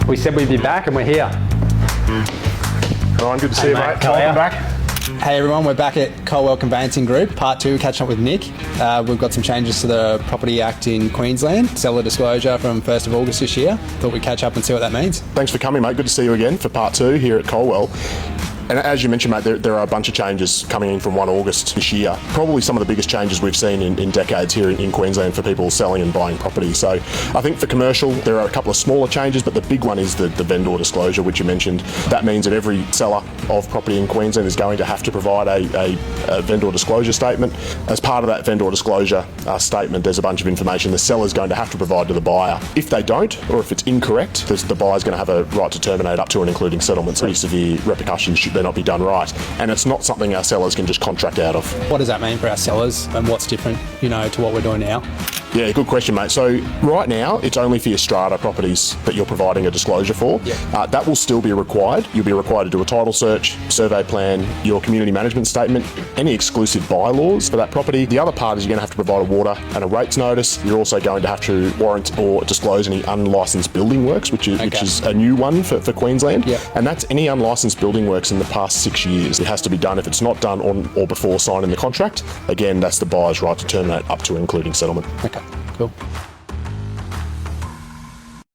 We said we'd be back and we're here. Ryan, good to see you, mate. Welcome back. Hey everyone, we're back at Colwell Conveyancing Group, part 2, catching up with Nick. We've got some changes to the Property Act in Queensland, seller disclosure from 1st of August this year. Thought we'd catch up and see what that means. Thanks for coming, mate. Good to see you again for part 2 here at Colwell. And as you mentioned, mate, there are a bunch of changes coming in from 1 August this year. Probably some of the biggest changes we've seen in decades here in Queensland for people selling and buying property. So I think for commercial, there are a couple of smaller changes, but the big one is the vendor disclosure, which you mentioned. That means that every seller of property in Queensland is going to have to provide a vendor disclosure statement. As part of that vendor disclosure statement, there's a bunch of information the seller's going to have to provide to the buyer. If they don't, or if it's incorrect, the buyer's going to have a right to terminate up to and including settlements. Pretty severe repercussions should they not be done right, and it's not something our sellers can just contract out of. What does that mean for our sellers and what's different, to what we're doing now? Yeah, good question, mate. So right now, it's only for your strata properties that you're providing a disclosure for. Yep. That will still be required. You'll be required to do a title search, survey plan, your community management statement, any exclusive bylaws for that property. The other part is you're going to have to provide a water and a rates notice. You're also going to have to warrant or disclose any unlicensed building works, which is a new one for Queensland. Yep. And that's any unlicensed building works in the past 6 years. It has to be done. If it's not done on or before signing the contract, again, that's the buyer's right to terminate up to and including settlement. Okay, cool.